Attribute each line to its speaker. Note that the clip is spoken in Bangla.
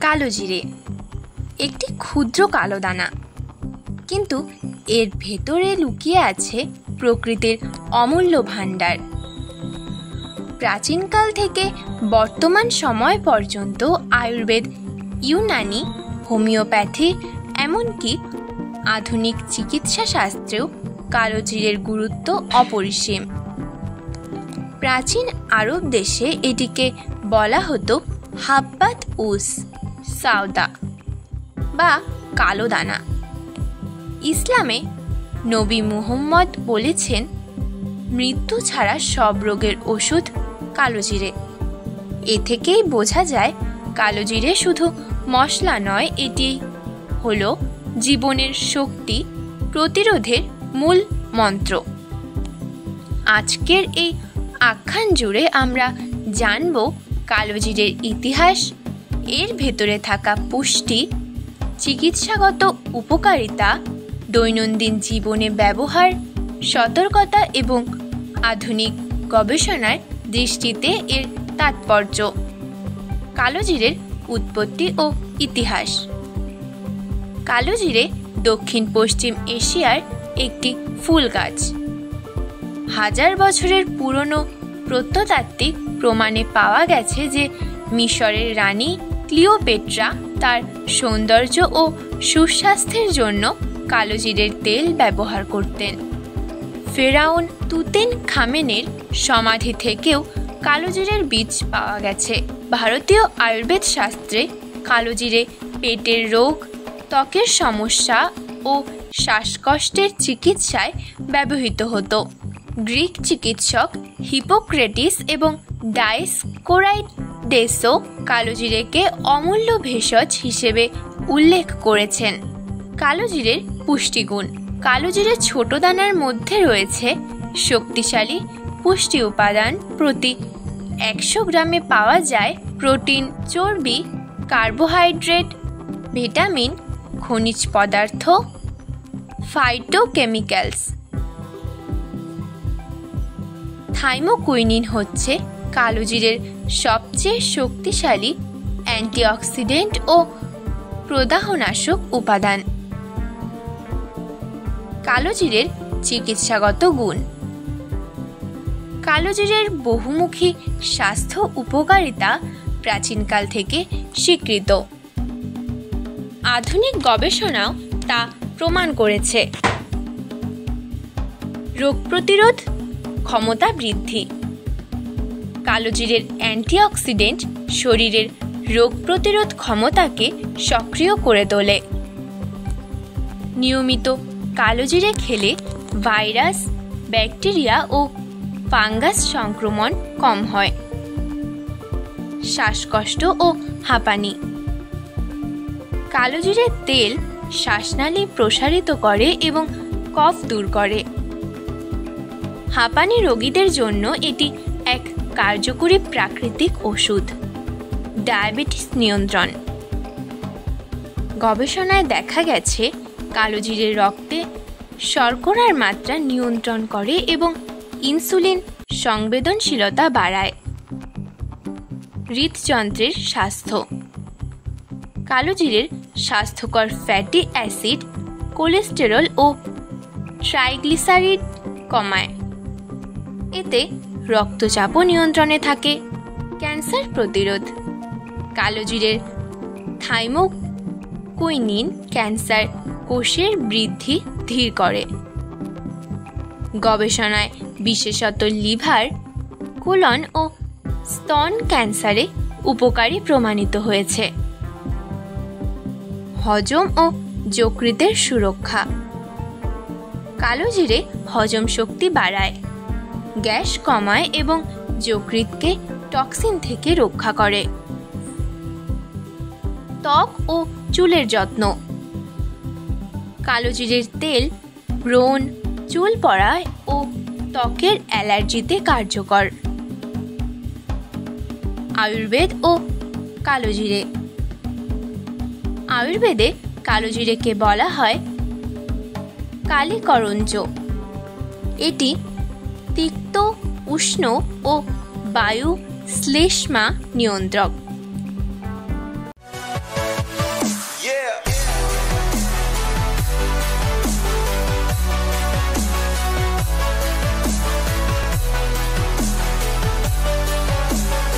Speaker 1: কালো জিরে একটি ক্ষুদ্র কালো দানা, কিন্তু এর ভেতরে লুকিয়ে আছে প্রকৃতির অমূল্য ভাণ্ডার। প্রাচীনকাল থেকে বর্তমান সময় পর্যন্ত আয়ুর্বেদ, ইউনানি, হোমিওপ্যাথি, এমনকি আধুনিক চিকিৎসা শাস্ত্রেও কালো জিরের গুরুত্ব অপরিসীম। প্রাচীন আরব দেশে এটিকে বলা হতো হাব্বাত উস সাউদা বা কালো দানা। ইসলামে নবী মুহাম্মদ বলেছেন, মৃত্যু ছাড়া সব রোগের ওষুধ কালো জিরে। এ থেকেই বোঝা যায় কালো জিরে শুধু মশলা নয়, এটি হলো জীবনের শক্তি প্রতিরোধের মূল মন্ত্র। আজকের এই আখ্যান জুড়ে আমরা জানব কালো জিরের ইতিহাস, এর ভেতরে থাকা পুষ্টি, চিকিৎসাগত উপকারিতা, দৈনন্দিন জীবনে ব্যবহার, সতর্কতা এবং আধুনিক গবেষণার দৃষ্টিতে এর তাৎপর্য। কালো জিরের উৎপত্তি ও ইতিহাস। কালো জিরে দক্ষিণ পশ্চিম এশিয়ার একটি ফুল গাছ। হাজার বছরের পুরনো প্রত্নতাত্ত্বিক প্রমাণে পাওয়া গেছে যে মিশরের রানী ক্লিওপেট্রা তার সৌন্দর্য ও সুস্বাস্থ্যের জন্য কালো জিরের তেল ব্যবহার করতেন। ফেরাউন তুতেন খামেনের সমাধি থেকেও কালো জিরের বীজ পাওয়া গেছে। ভারতীয় আয়ুর্বেদ শাস্ত্রে কালো জিরে পেটের রোগ, ত্বকের সমস্যা ও শ্বাসকষ্টের চিকিৎসায় ব্যবহৃত হতো। গ্রিক চিকিৎসক হিপোক্রেটিস এবং ডায়োস্কোরাইডেসও কালো জিরেকে অমূল্য ভেষজ হিসেবে উল্লেখ করেছেন। কালো জিরের পুষ্টিগুণ। কালো জিরের ছোট দানার মধ্যে রয়েছে শক্তিশালী পুষ্টি উপাদান। প্রতি 100 গ্রামে পাওয়া যায় প্রোটিন, চর্বি, কার্বোহাইড্রেট, ভিটামিন, খনিজ পদার্থ, ফাইটোকেমিক্যালস। থাইমোকুইনিন হচ্ছে কালো জিরের সবচেয়ে শক্তিশালী অ্যান্টিঅক্সিডেন্ট ও প্রদাহনাশক উপাদান। কালো জিরের চিকিৎসাগত গুণ। কালো জিরের বহুমুখী স্বাস্থ্য উপকারিতা প্রাচীনকাল থেকে স্বীকৃত। আধুনিক গবেষণাও তা প্রমাণ করেছে। রোগ প্রতিরোধ ক্ষমতা বৃদ্ধি। কালো জিরের অ্যান্টিঅক্সিডেন্ট শরীরের রোগ প্রতিরোধ ক্ষমতাকে সক্রিয় করে তোলে। নিয়মিত কালো জিরে খেলে ভাইরাস, ব্যাকটেরিয়া ও ফাঙ্গাস সংক্রমণ কম হয়। শ্বাসকষ্ট ও হাঁপানি। কালো জিরের তেল শ্বাসনালী প্রসারিত করে এবং কফ দূর করে। হাঁপানি রোগীদের জন্য এটি এক কার্যকরী প্রাকৃতিক ওষুধ। ডায়াবেটিস নিয়ন্ত্রণ। গবেষণায় দেখা গেছে কালো জিরে রক্তে শর্করার মাত্রা নিয়ন্ত্রণ করে এবং ইনসুলিন সংবেদনশীলতা বাড়ায়। হৃদযন্ত্রের স্বাস্থ্য। কালো জিরের স্বাস্থ্যকর ফ্যাটি অ্যাসিড, কোলেস্টেরল ও ট্রাইগ্লিসারিড কমায়। এতে রক্তচাপও নিয়ন্ত্রণে থাকে। ক্যান্সার প্রতিরোধ। কালো জিরের থাইমোকুইনিন ক্যান্সার কোষের বৃদ্ধি ধীর করে। গবেষণায় বিশেষত লিভার, কোলন ও স্তন ক্যান্সারে উপকারী প্রমাণিত হয়েছে। হজম ও যকৃতের সুরক্ষা। কালো জিরে হজম শক্তি বাড়ায়, গ্যাস কমায় এবং যকৃতকে টক্সিন থেকে রক্ষা করে। ত্বক ও চুলের যত্ন। কালো জিরের তেল ব্রণ, চুল পড়া ও ত্বকের অ্যালার্জিতে কার্যকর। আয়ুর্বেদ ও কালো জিরে। আয়ুর্বেদে কালো জিরেকে বলা হয় কালীকরঞ্জ। এটি তিক্ত, উষ্ণ ও বায়ু শ্লেষ্মা নিয়ন্ত্রক।